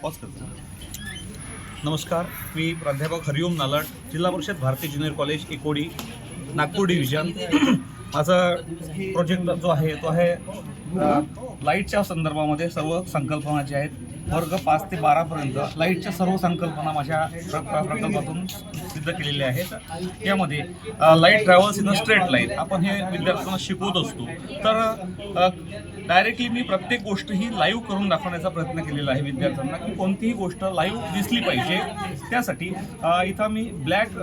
Pause करतो. नमस्कार, मी प्राध्यापक हरिओम नालट, जिल्हा परिषद भारतीय ज्युनियर कॉलेज एकोडी, नागपूर डिव्हिजन. माझा प्रोजेक्ट जो आहे तो आहे लाईटच्या संदर्भामध्ये सर्व संकल्पना ज्या आहेत वर्ग 5 ते 12 पर्यंत लाईटच्या सर्व संकल्पना माझ्या प्रकल्पातून सिद्ध केलेल्या आहेत. यामध्ये light travels in a straight line आपण हे विद्यार्थ्यांना शिकवत असतो. तर डायरेक्टली मी प्रत्येक गोष्ट ही लाईव्ह करून दाखवण्याचा प्रयत्न केलेला आहे विद्यार्थ्यांना, की कोणतीही गोष्ट लाईव्ह दिसली पाहिजे. त्यासाठी इथं मी ब्लॅक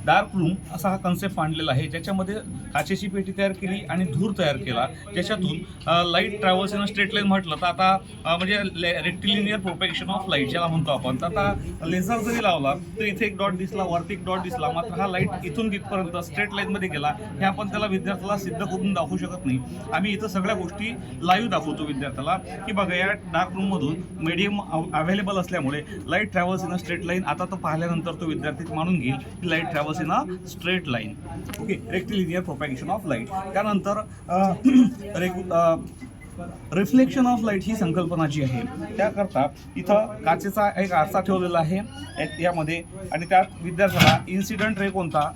डार्क रूम असा हा कन्सेप्ट मांडलेला आहे, ज्याच्यामध्ये काचेची पेटी तयार केली आणि धूर तयार केला, ज्याच्यातून light travels in straight line म्हटलं तर आता म्हणजे रेक्टिलिनियर प्रोपेगेशन ऑफ लाईट ज्याला म्हणतो आपण. तर आता लेझर जरी लावला तर इथे एक डॉट दिसला, वरती एक डॉट दिसला, मात्र हा लाईट इथून तिथपर्यंत स्ट्रेट लाईनमध्ये गेला हे आपण त्याला विद्यार्थ्याला सिद्ध करून दाखवू शकत नाही. आम्ही इथं सगळ्या गोष्टी लाईव्ह दाखवतो विद्यार्थ्याला, की बघा या डार्क रूममधून मीडियम अवेलेबल असल्यामुळे light travels in straight line. आता तो पाहिल्यानंतर तो विद्यार्थी मानून घेईल की light travels in a straight line. Okay, rectilinear propagation of light. त्यानंतर रिफ्लेक्शन ऑफ लाईट ही संकल्पना जी आहे त्याकरता इथं काचेचा एक आरसा ठेवलेला आहे यामध्ये, आणि त्यात विद्यार्थ्याला इन्सिडंट रे कोणता,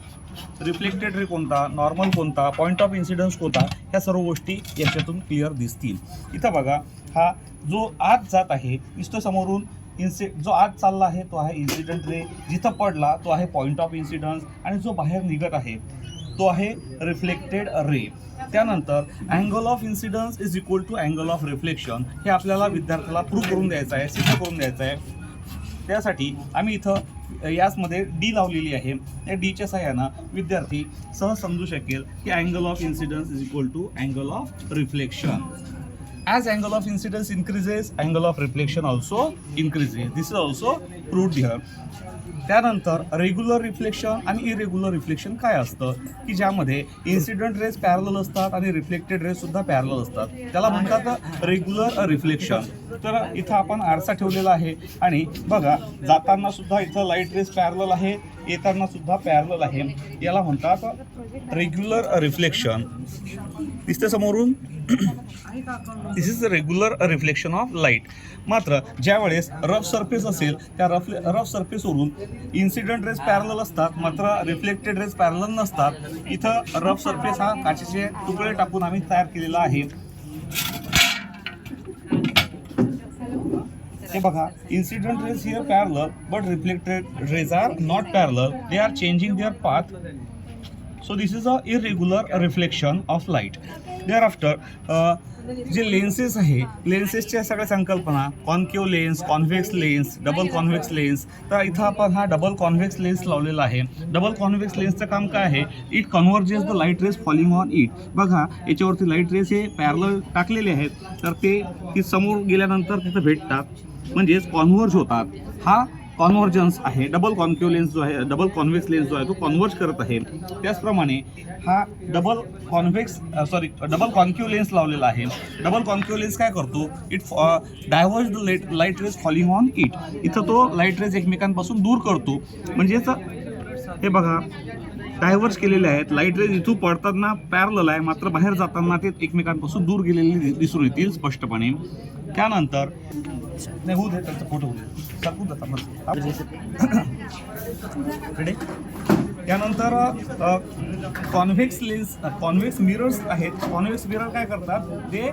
रिफ्लेक्टेड रे कोणता, नॉर्मल कोणता, पॉईंट ऑफ इन्सिडन्स कोणता, ह्या सर्व गोष्टी याच्यातून क्लिअर दिसतील. इथं बघा, हा जो आत जात आहे नुसतं समोरून जो आत चालला आहे तो आहे इन्सिडंट रे, जिथं पडला तो आहे पॉईंट ऑफ इन्सिडन्स, आणि जो बाहेर निघत आहे तो आहे रिफ्लेक्टेड रे. त्यानंतर angle of incidence is equal to angle of reflection हे आपल्याला विद्यार्थ्याला प्रूव्ह करून द्यायचं आहे, सिद्ध करून द्यायचं आहे. त्यासाठी आम्ही इथं याचमध्ये डी लावलेली आहे. या डीच्या सहाय्यानं विद्यार्थी सहज समजू शकेल की angle of incidence is equal to angle of reflection. As angle of incidence increases, angle of reflection also increases. This is also proved here. त्यानंतर रेग्युलर रिफ्लेक्शन आणि इरेग्युलर रिफ्लेक्शन काय असतं, की ज्यामध्ये इन्सिडंट रेज पॅरलल असतात आणि reflected raise सुद्धा parallel असतात, त्याला म्हणतात रेग्युलर रिफ्लेक्शन. तर इथं आपण आरसा ठेवलेला आहे आणि बघा जाताना सुद्धा इथं लाईट रेज पॅरलल आहे, येताना सुद्धा पॅरलल आहे, याला म्हणतात रेग्युलर रिफ्लेक्शन. दिसते समोरून, this is the regular reflection of light. मात्र ज्यावेळेस रफ सरफेस असेल त्या रफ सरफेसवरून इन्सिडंट रेज पॅरलल असतात, मात्र रिफ्लेक्टेड रेज पॅरलल नसतात. इथं रफ सरफेस हा काचेचे तुकडे टाकून आम्ही तयार केलेला आहे. हे बघा, incident rays here parallel but reflected rays are not parallel, they are changing their path. So this is a irregular reflection of light. Thereafter जे लेन्सेस आहे, लेन्सेसच्या सगळ्या संकल्पना, concave lens, convex lens, double convex lens. तर इथं आपण हा double convex lens लावलेला आहे. डबल कॉन्व्हेक्स लेन्सचं काम काय आहे, it converges the light rays falling on it. बघा याच्यावरती लाईट रेज हे पॅरलल टाकलेले आहेत, तर ते समोर गेल्यानंतर तिथं भेटतात, म्हणजेच कॉन्व्हर्ज होतात. हा कॉन्व्हर्जन्स आहे. डबल कॉन्केव्ह लेन्स जो आहे, डबल कॉन्व्हेक्स लेन्स जो आहे तो कॉन्व्हर्ज करत आहे. त्याचप्रमाणे हा डबल कॉन्केव्ह लेन्स लावलेला आहे. डबल कॉन्केव्ह लेन्स काय करतो, it diverge the light rays falling on it. इथं तो लाईट रेज एकमेकांपासून दूर करतो. म्हणजेच हे बघा डायव्हर्ज केलेले आहेत. लाईट रेज इथून पडताना पॅरलल आहे, मात्र बाहेर जाताना ते एकमेकांपासून दूर गेलेले दिसून येतील स्पष्टपणे. त्यानंतर नाही होऊ दे, त्यांचा फोटो होऊ दे, सरकून जातात. त्यानंतर कॉन्व्हेक्स लेन्स, कॉन्व्हेक्स मिरर्स आहेत. कॉन्व्हेक्स मिरर काय करतात, ते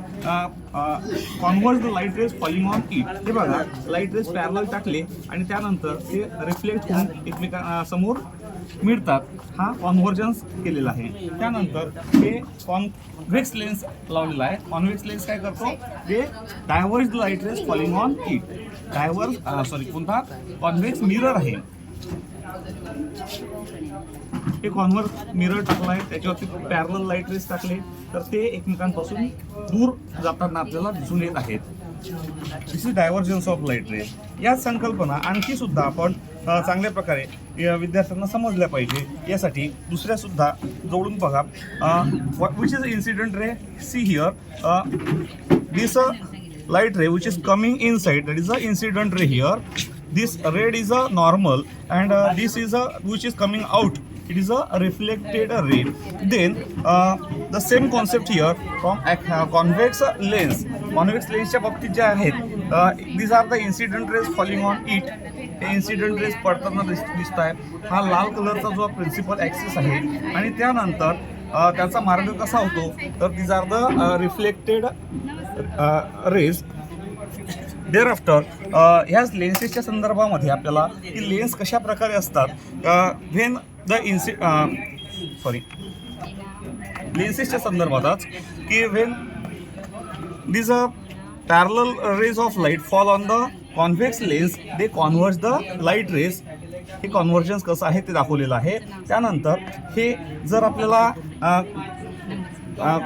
converge the light rays falling on it. हे बघा लाईट रेज पॅरलल टाकले आणि त्यानंतर ते रिफ्लेक्ट होऊन एकमेकांसमोर मिळतात. हा कॉन्व्हर्जन्स केलेला आहे. त्यानंतर हे कॉन्व्हेक्स लेन्स लावलेला आहे. कॉन्व्हेक्स लेन्स काय करतो, ते diverge the light rays falling on it. कोणता कॉन्व्हेक्स मिरर आहे. हे कॉन्व्हेक्स मिरर टाकला आहे, त्याच्यावरती पॅरलल लाईट रेज टाकले, तर ते एकमेकांपासून दूर जाताना आपल्याला दिसून येत आहेत. This is divergence of light rays. या संकल्पना आणखी सुद्धा आपण चांगल्या प्रकारे विद्यार्थ्यांना समजल्या पाहिजे, यासाठी दुसऱ्या सुद्धा जोडून बघा. Which is incident ray, see here this light ray which is coming inside, that is the incident ray here. This red is a normal, and this is a which is coming out, it is a reflected ray. Then the same concept here from convex lens. Convex lens च्या बाबतीत जे आहेत these are the incident rays falling on it. हे incident rays पडताना दिसत आहे. हा लाल कलरचा जो प्रिन्सिपल ॲक्सिस आहे आणि त्यानंतर त्याचा मार्ग कसा होतो तर these are the reflected rays. Thereafter ह्याच लेन्सेसच्या संदर्भामध्ये आपल्याला की लेन्स कशा प्रकारे असतात व्हेन द लेन्सेसच्या संदर्भातच की when these parallel rays of light fall on the convex lens they converge the light rays. हे कॉन्व्हर्जन्स कसं आहे ते दाखवलेलं आहे. त्यानंतर हे जर आपल्याला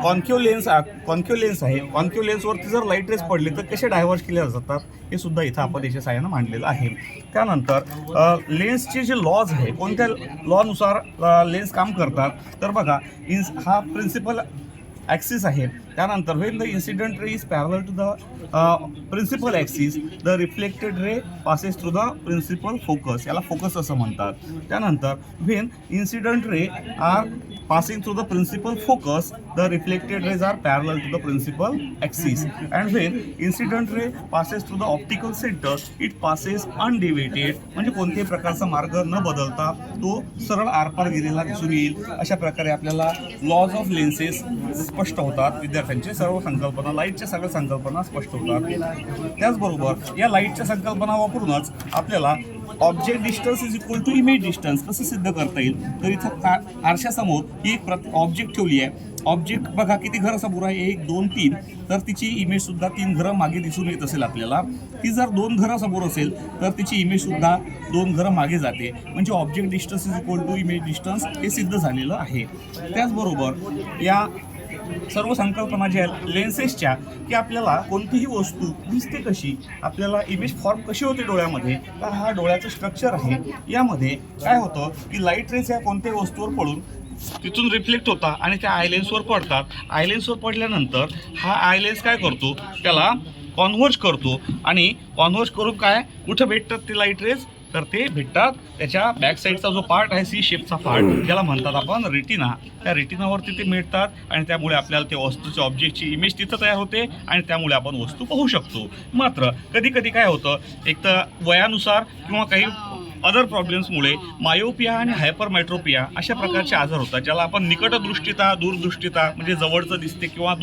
कॉन्क्यू लेन्स आहे, कॉन्क्यू लेन्सवरती जर लाईट रेस पडले तर कसे डायव्हर्ज केले जातात हे सुद्धा इथं आपण याच्या साहाय्यानं मांडलेलं आहे. त्यानंतर लेन्सचे जे लॉज आहे कोणत्या लॉनुसार लेन्स काम करतात तर बघा हा प्रिन्सिपल ॲक्सिस आहे. त्यानंतर when the incident ray is parallel to the principal axis the reflected ray passes through the principal focus. याला फोकस असं म्हणतात. त्यानंतर when incident ray are passing through the principal focus the reflected rays are parallel to the principal axis and when incident ray passes through the optical center it passes undeviated म्हणजे कोणत्याही प्रकारचा मार्ग न बदलता तो सरळ आरपार गेलेला दिसून येईल. अशा प्रकारे आपल्याला लॉज ऑफ लेन्सेस स्पष्ट होतात. विद्यार्थ्यांचे सर्व संकल्पना लाईटच्या सगळ्या संकल्पना स्पष्ट होतात. त्याचबरोबर या लाईटच्या संकल्पना वापरूनच आपल्याला object distance is equal to image distance कसं सिद्ध करता येईल तर इथं आरशासमोर ही एक ऑब्जेक्ट ठेवली आहे. ऑब्जेक्ट बघा किती घरं समोर आहे 1 2 3 तर तिची इमेजसुद्धा 3 घरं मागे दिसून येत असेल आपल्याला. ती जर 2 घरं समोर असेल तर तिची इमेजसुद्धा 2 घरं मागे जाते. म्हणजे object distance is equal to image distance हे सिद्ध झालेलं आहे. त्याचबरोबर या सर्व संकल्पना ज्या आहेत लेन्सेसच्या की आपल्याला कोणतीही वस्तू दिसते कशी आपल्याला इमेज फॉर्म कशी होते डोळ्यामध्ये तर हा डोळ्याचं स्ट्रक्चर आहे. यामध्ये काय होतं की लाईट रेज या कोणत्याही वस्तूवर पडून तिथून रिफ्लेक्ट होता आणि त्या आयलेन्सवर पडतात. आयलेन्सवर पडल्यानंतर हा आयलेन्स काय करतो त्याला कॉन्व्हर्ज करतो आणि कॉन्व्हर्ज करून काय कुठं भेटतात ते लाईट रेज तर ते भेटतात त्याच्या बॅक साईडचा जो पार्ट आहे सी शेपचा पार्ट ज्याला म्हणतात आपण रेटिना. त्या रेटिनावरती ते मिळतात आणि त्यामुळे आपल्याला त्या वस्तूच्या ऑब्जेक्टची इमेज तिथं तयार होते आणि त्यामुळे आपण वस्तू पाहू शकतो. मात्र कधी कधी काय होतं एक तर वयानुसार किंवा काही अदर प्रॉब्लेम्समुळे मायोपिया आणि हायपरमेट्रोपिया अशा प्रकारचे आजार होतात ज्याला आपण निकटदृष्टिता दूरदृष्टिता म्हणजे जवळचं दिसते किंवा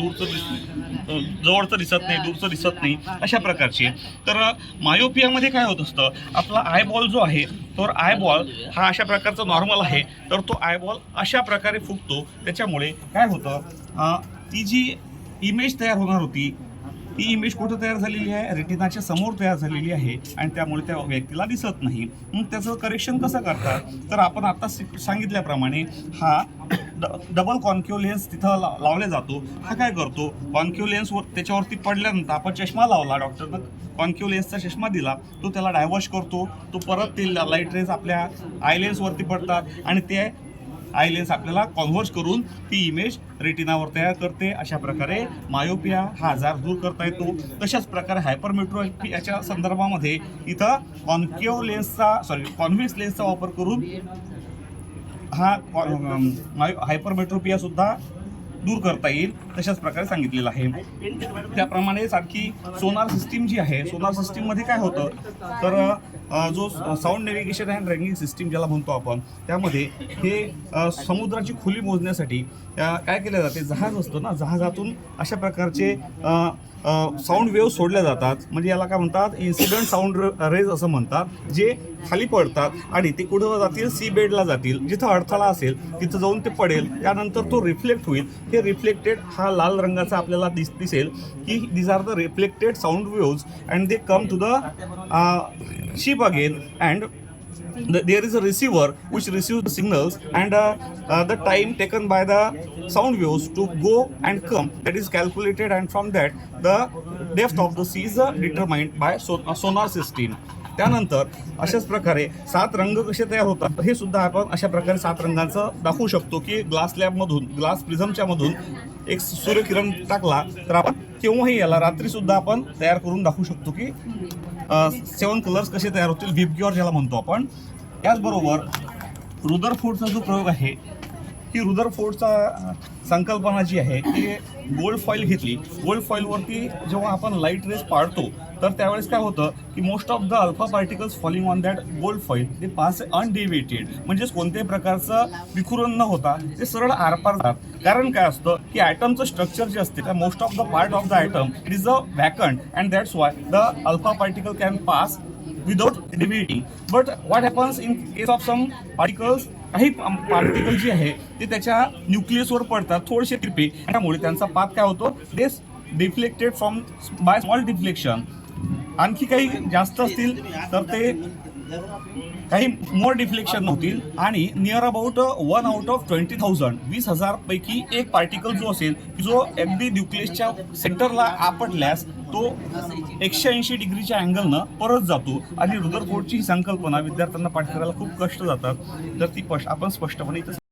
जवळचं दिसत नाही दूरचं दिसत नाही अशा प्रकारचे. तर मायोपियामध्ये काय होत असतं आपला आयबॉल जो आहे तर आयबॉल हा अशा प्रकारचा नॉर्मल आहे तर तो आयबॉल अशा प्रकारे फुगतो. त्याच्यामुळे काय होतं ती जी इमेज तयार होणार होती ती इमेज कुठं तयार झालेली आहे रेटिनाच्या समोर तयार झालेली आहे आणि त्यामुळे त्या व्यक्तीला दिसत नाही. मग त्याचं करेक्शन कसं करतात तर आपण आता सांगितल्याप्रमाणे हा डबल कॉन्क्यू लेन्स तिथं लावला जातो. हा काय करतो कॉन्क्यू लेन्सवर त्याच्यावरती पडल्यानंतर आपण चष्मा लावला डॉक्टरनं कॉन्क्यू लेन्सचा चष्मा दिला तो त्याला डायव्हर्ट करतो. तो परत ते लाईट रेज आपल्या आय लेन्सवरती पडतात आणि ते आय लेन्स आपल्याला कॉन्व्हर्ज करून ती इमेज रेटिनावर तयार करते. अशा प्रकारे मायोपिया हा आजार दूर करता येतो. तशाच प्रकारे हायपरमेट्रोपियाच्या संदर्भामध्ये इथं कॉन्व्हेक्स लेन्सचा वापर करून हा हायपरमेट्रोपिया सुद्धा दूर करता येईल तशाच प्रकारे सांगितलेलं आहे. त्याप्रमाणे आणखी सोनार सिस्टीम जी आहे सोनार सिस्टीममध्ये काय होतं तर जो sound navigation and ranking system ज्याला म्हणतो आपण त्यामध्ये हे समुद्राची खोली मोजण्यासाठी काय केलं जाते जहाज असतं ना जहाजातून अशा प्रकारचे साऊंड वेव्ह सोडल्या जातात. म्हणजे याला काय म्हणतात इन्सिडेंट साऊंड रेज असं म्हणतात जे खाली पडतात आणि ते कुठं जातील सी बेडला जातील जिथं अडथळा असेल तिथं जाऊन ते पडेल त्यानंतर तो रिफ्लेक्ट होईल. हे रिफ्लेक्टेड हा लाल रंगाचा आपल्याला दिसेल की these are the reflected sound waves and they come to the ship again and there is a receiver which receives the signals and the time taken by the sound waves to go and come that is calculated and from that the depth of the sea is determined by sonar system. त्यानंतर अशाच प्रकारे 7 रंग कसे तयार होतात हे सुद्धा आपण अशा प्रकारे 7 रंगांचं दाखवू शकतो की ग्लास लॅबमधून ग्लास प्रिझमच्या मधून एक सूर्यकिरण टाकला तर आपण केव्हाही याला रात्रीसुद्धा आपण तयार करून दाखवू शकतो की 7 कलर्स कसे तयार होतील व्हिपग्योर ज्याला म्हणतो आपण. याचबरोबर रुदरफोर्डचा जो प्रयोग आहे ही रुदरफोर्डचा संकल्पना जी आहे ती गोल्ड फॉईल घेतली. गोल्ड फॉईलवरती जेव्हा आपण लाईट रेज पाडतो तर त्यावेळेस काय होतं की most of the alpha particles falling on that gold foil ते पास अनडेविएटेड, म्हणजेच कोणत्याही प्रकारचं विखुरण न होता ते सरळ आरपार जातात. कारण काय असतं की ॲटमचं स्ट्रक्चर जे असते त्या most of the part of the atom it is a vacant and that's why the alpha particle can pass without deviating. But what happens in case of some particles, काही पार्टिकल जे आहे ते त्याच्या न्यूक्लियसवर पडतात थोडेसे तिरपे, त्यामुळे त्यांचा पाथ काय होतो, this deflected from by small deflection. आणखी काही जास्त असतील तर ते काही मोर डिफ्लेक्शन होतील आणि नियर अबाउट 1 आउट ऑफ 20,000 20,000 पैकी एक पार्टिकल जो असेल जो अगदी न्यूक्लियसच्या सेंटरला आपटल्यास तो 180 डिग्रीच्या अँगलनं परत जातो. आणि रुदरफोर्डची ही संकल्पना विद्यार्थ्यांना पाठ करायला खूप कष्ट जातात, तर ती आपण स्पष्टपणे इथं